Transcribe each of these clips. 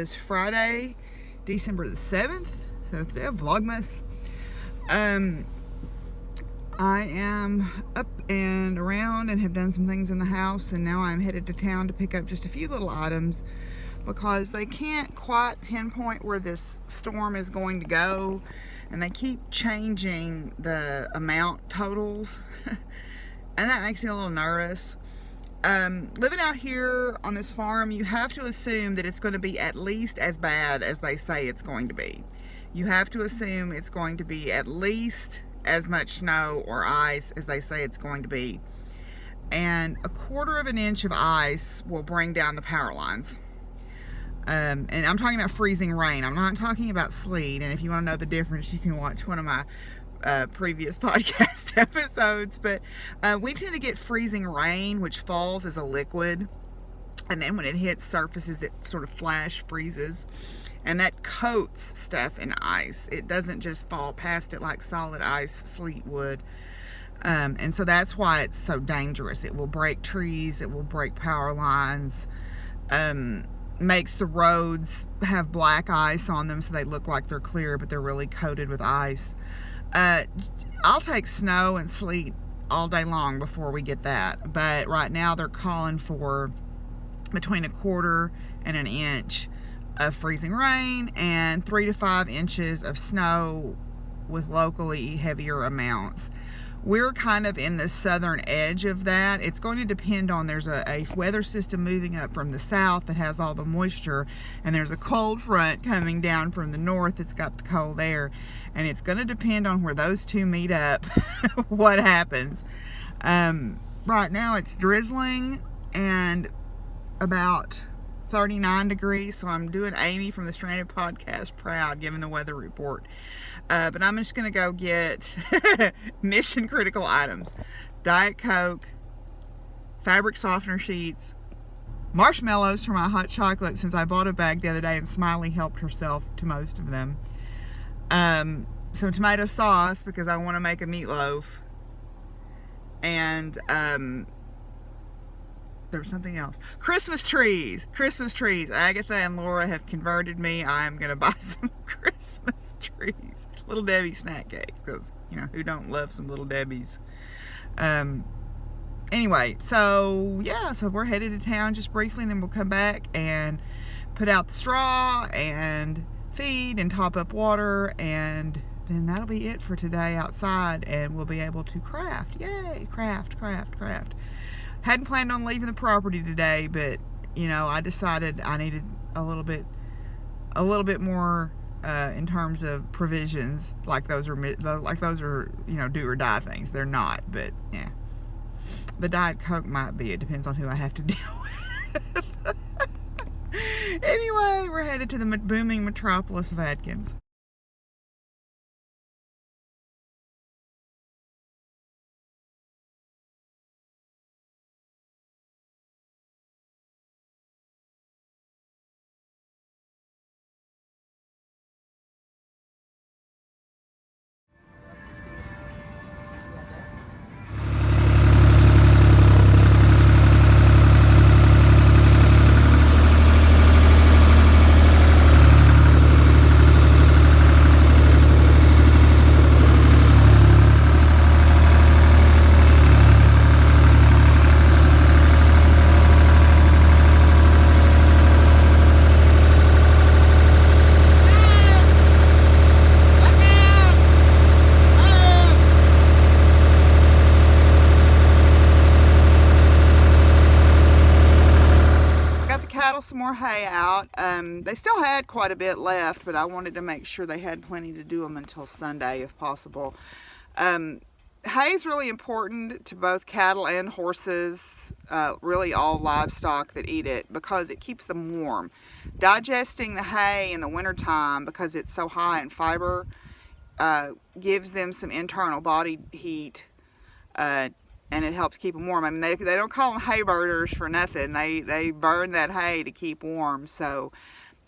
is Friday, December the 7th. So today of Vlogmas. I am up and around and have done some things in the house, and now I'm headed to town to pick up just a few little items because they can't quite pinpoint where this storm is going to go, and they keep changing the amount totals and that makes me a little nervous. Living out here on this farm, you have to assume that it's going to be at least as bad as they say it's going to be. You have to assume it's going to be at least as much snow or ice as they say it's going to be. And 1/4 of an inch of ice will bring down the power lines. And I'm talking about freezing rain. I'm not talking about sleet. And if you want to know the difference, you can watch one of my previous podcast episodes. But we tend to get freezing rain, which falls as a liquid. And then when it hits surfaces, it sort of flash freezes. And that coats stuff in ice. It doesn't just fall past it like solid ice sleet would. And so that's why it's so dangerous. It will break trees. It will break power lines. Makes the roads have black ice on them so they look like they're clear, but they're really coated with ice. I'll take snow and sleet all day long before we get that. But right now they're calling for between 1/4 and an inch of freezing rain and 3 to 5 inches of snow with locally heavier amounts. We're kind of in the southern edge of that. It's going to depend on, there's a weather system moving up from the south that has all the moisture, and there's a cold front coming down from the north that's got the cold air, and it's going to depend on where those two meet up what happens. Right now it's drizzling and about 39 degrees, so I'm doing Amy from the Stranded Podcast proud giving the weather report. But I'm just going to go get mission critical items. Diet Coke, fabric softener sheets, marshmallows for my hot chocolate, since I bought a bag the other day and Smiley helped herself to most of them. Some tomato sauce because I want to make a meatloaf. And there was something else. Christmas trees. Christmas trees. Agatha and Laura have converted me. I'm going to buy some Christmas trees. Little Debbie snack cake, because, you know, who don't love some Little Debbie's? Anyway, so yeah, so we're headed to town just briefly, and then we'll come back and put out the straw and feed and top up water, and then that'll be it for today outside, and we'll be able to craft. Yay, craft. Hadn't planned on leaving the property today, but you know, I decided I needed a little bit more in terms of provisions. Like those are, you know, do or die things. They're not, but yeah. The Diet Coke might be. It depends on who I have to deal with. Anyway, we're headed to the booming metropolis of Atkins. Some more hay out. They still had quite a bit left, but I wanted to make sure they had plenty to do them until Sunday if possible. Hay is really important to both cattle and horses, really all livestock that eat it, because it keeps them warm. Digesting the hay in the wintertime, because it's so high in fiber, gives them some internal body heat, and it helps keep them warm. I mean, they don't call them hay birders for nothing. They burn that hay to keep warm. So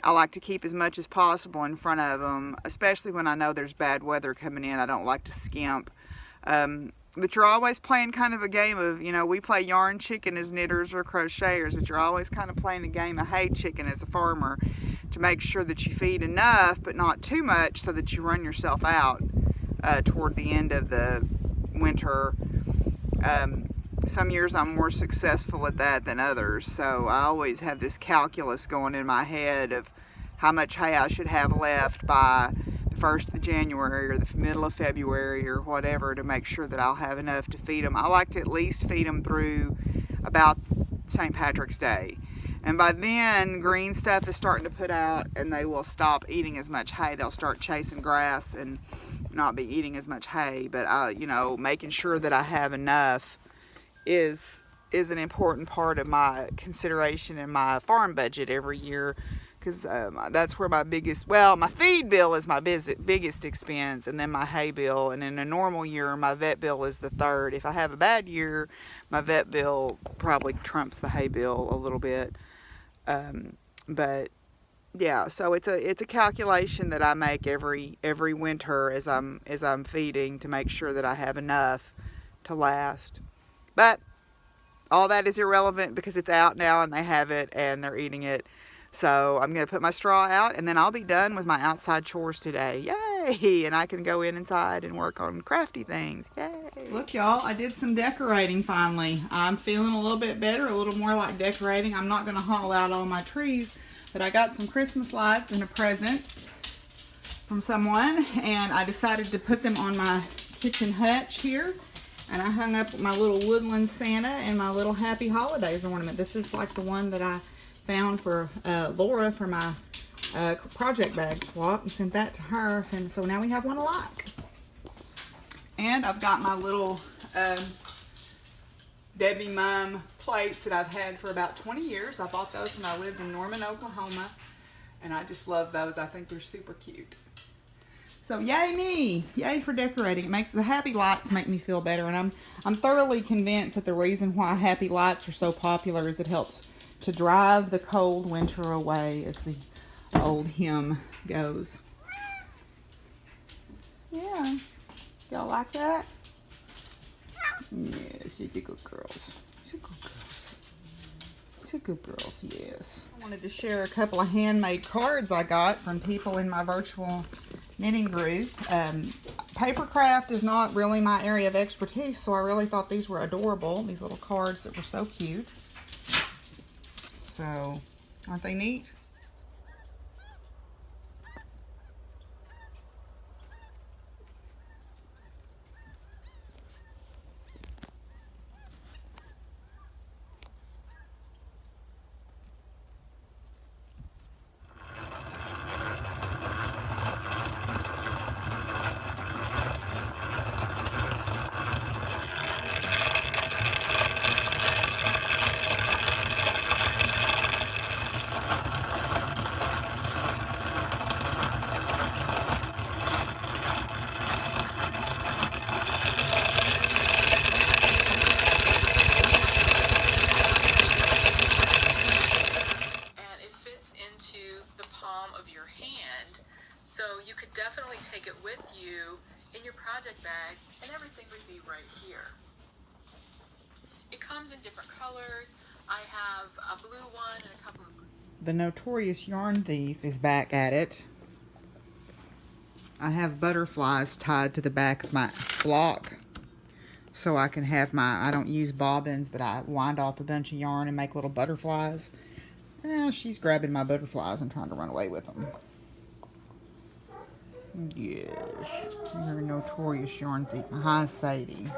I like to keep as much as possible in front of them, especially when I know there's bad weather coming in. I don't like to skimp. but you're always playing kind of a game of, you know, we play yarn chicken as knitters or crocheters, but you're always kind of playing a game of hay chicken as a farmer to make sure that you feed enough, but not too much, so that you run yourself out toward the end of the winter. Some years I'm more successful at that than others, so I always have this calculus going in my head of how much hay I should have left by the 1st of January or the middle of February or whatever, to make sure that I'll have enough to feed them. I like to at least feed them through about St. Patrick's Day. And by then, green stuff is starting to put out, and they will stop eating as much hay. They'll start chasing grass and not be eating as much hay. But you know, making sure that I have enough is an important part of my consideration in my farm budget every year, because that's where my my feed bill is my biggest expense, and then my hay bill. And in a normal year, my vet bill is the third. If I have a bad year, my vet bill probably trumps the hay bill a little bit. But yeah, so it's a calculation that I make every winter as I'm feeding, to make sure that I have enough to last. But all that is irrelevant because it's out now and they have it and they're eating it. So I'm going to put my straw out, and then I'll be done with my outside chores today. Yay! And I can go inside and work on crafty things. Yay! Look, y'all, I did some decorating finally. I'm feeling a little bit better, a little more like decorating. I'm not going to haul out all my trees, but I got some Christmas lights and a present from someone, and I decided to put them on my kitchen hutch here. And I hung up my little woodland Santa and my little Happy Holidays ornament. This is like the one that I found for Laura for my project bag swap, and sent that to her. So now we have one alike. And I've got my little Debbie Mum plates that I've had for about 20 years. I bought those when I lived in Norman, Oklahoma. And I just love those. I think they're super cute. So yay me! Yay for decorating. It makes the happy lights make me feel better, and I'm thoroughly convinced that the reason why happy lights are so popular is it helps to drive the cold winter away, as the old hymn goes. Yeah. Y'all like that? Yes, you're good girls. You're good girls. You're good girls, yes. I wanted to share a couple of handmade cards I got from people in my virtual knitting group. Paper craft is not really my area of expertise, so I really thought these were adorable. These little cards that were so cute. So, aren't they neat? So you could definitely take it with you in your project bag, and everything would be right here. It comes in different colors. I have a blue one and a couple of... The notorious yarn thief is back at it. I have butterflies tied to the back of my block so I can have my, I don't use bobbins, but I wind off a bunch of yarn and make little butterflies. She's grabbing my butterflies and trying to run away with them. Yes, you're a notorious yarn thief. Hi, Sadie.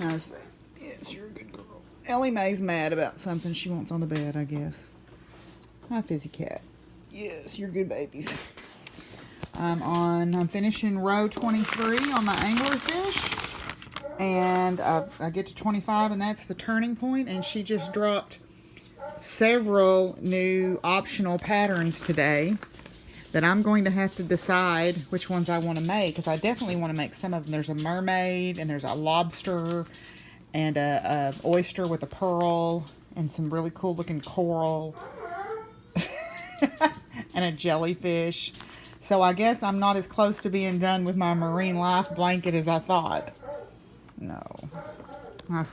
Hi, Sadie. Yes, you're a good girl. Ellie Mae's mad about something she wants on the bed, I guess. Hi, Fizzy Cat. Yes, you're good babies. I'm finishing row 23 on my anglerfish. And I get to 25, and that's the turning point. And she just dropped several new optional patterns today that I'm going to have to decide which ones I want to make, because I definitely want to make some of them. There's a mermaid, and there's a lobster, and a oyster with a pearl, and some really cool looking coral, and a jellyfish. So I guess I'm not as close to being done with my marine life blanket as I thought. No.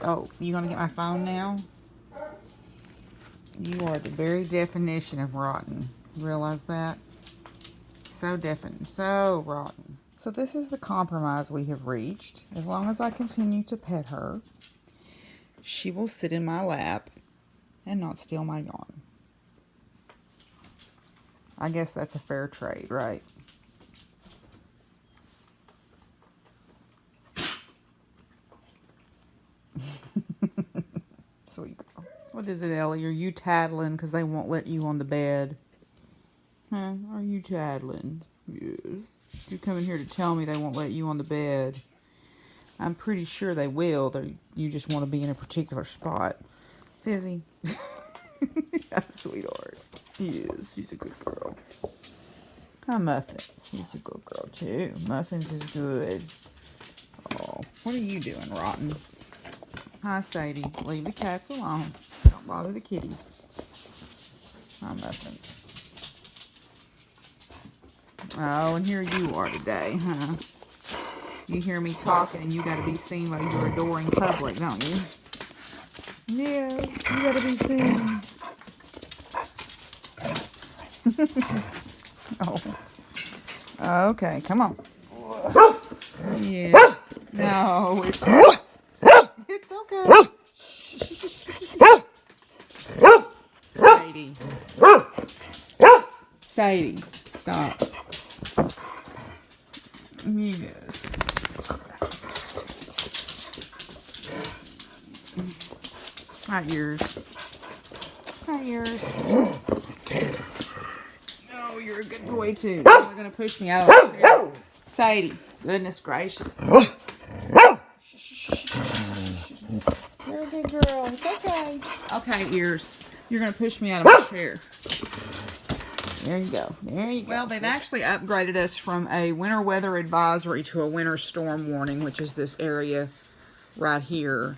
Oh, you gonna get my phone now? You are the very definition of rotten. You realize that? So definite, so rotten. So this is the compromise we have reached. As long as I continue to pet her, she will sit in my lap and not steal my yarn. I guess that's a fair trade, right? Sweet girl. What is it, Ellie? Are you tattling because they won't let you on the bed? Huh? Are you tattling? Yes. You coming here to tell me they won't let you on the bed? I'm pretty sure they will. You just want to be in a particular spot. Fizzy. Sweetheart. Yes, she's a good girl. Hi, Muffins. She's a good girl, too. Muffins is good. Oh, what are you doing, Rotten? Hi, Sadie. Leave the cats alone. Don't bother the kitties. Hi, Muffins. Oh, and here you are today, huh? You hear me talking and you gotta be seen by your adoring public, don't you? Yes, you gotta be seen. Oh. Okay, come on. Yeah. No, it's okay. Sadie. Sadie, stop. Yes. Hi, yours. Hi, yours. Oh, you're a good boy, too. They're going to push me out of the chair. Sadie, goodness gracious. You're a good girl. It's okay. Okay, ears. You're going to push me out of my chair. There you go. There you go. Well, they've actually upgraded us from a winter weather advisory to a winter storm warning, which is this area right here.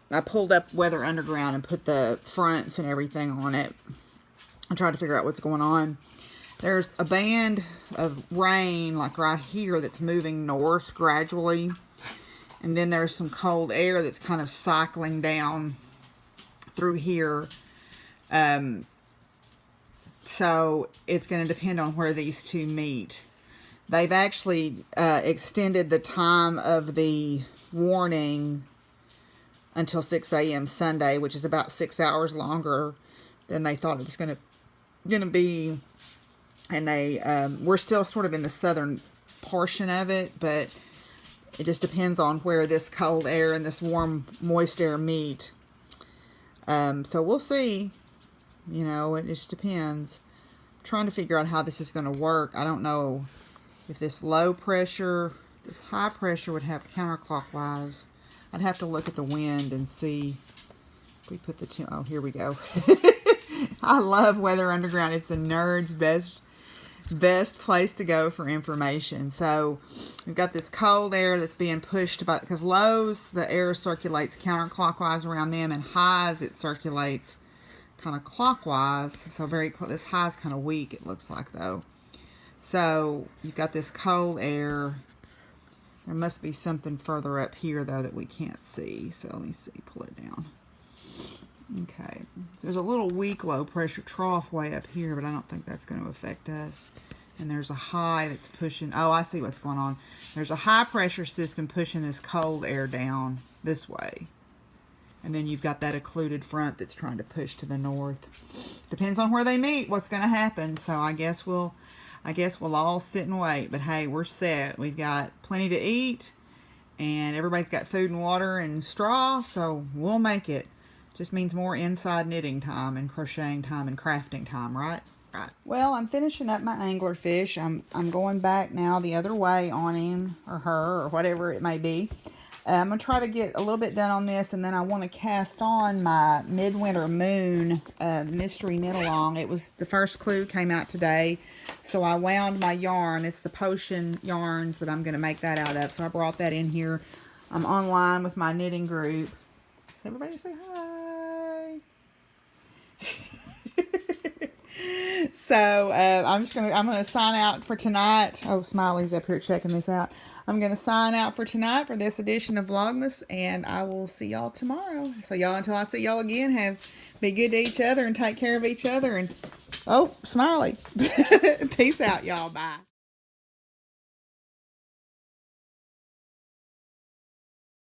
I pulled up Weather Underground and put the fronts and everything on it. I tried to figure out what's going on. There's a band of rain, like right here, that's moving north gradually. And then there's some cold air that's kind of cycling down through here. So it's going to depend on where these two meet. They've actually extended the time of the warning until 6 a.m. Sunday, which is about 6 hours longer than they thought it was going to be. And we're still sort of in the southern portion of it, but it just depends on where this cold air and this warm, moist air meet. So we'll see. You know, it just depends. I'm trying to figure out how this is going to work. I don't know if this low pressure, this high pressure would have counterclockwise. I'd have to look at the wind and see. If we put the oh, here we go. I love Weather Underground. It's a nerd's best place to go for information. So we've got this cold air that's being pushed by, because lows, the air circulates counterclockwise around them, and highs, it circulates kind of clockwise. So this high is kind of weak, it looks like, though. So you've got this cold air. There must be something further up here, though, that we can't see. So let me see, pull it down. Okay, so there's a little weak low pressure trough way up here, but I don't think that's going to affect us. And there's a high that's pushing, oh, I see what's going on. There's a high pressure system pushing this cold air down this way. And then you've got that occluded front that's trying to push to the north. Depends on where they meet, what's going to happen. So I guess we'll all sit and wait. But hey, we're set. We've got plenty to eat, and everybody's got food and water and straw, so we'll make it. Just means more inside knitting time and crocheting time and crafting time, right? Right. Well, I'm finishing up my anglerfish. I'm going back now the other way on him or her or whatever it may be. I'm going to try to get a little bit done on this, and then I want to cast on my Midwinter Moon mystery knit along. It was the first clue came out today, so I wound my yarn. It's the potion yarns that I'm going to make that out of, so I brought that in here. I'm online with my knitting group. So everybody say hi. So I'm gonna sign out for tonight. Oh, Smiley's up here checking this out. I'm gonna sign out for tonight for this edition of Vlogmas, and I will see y'all tomorrow. So y'all, until I see y'all again, be good to each other and take care of each other. And oh, Smiley, peace out, y'all. Bye.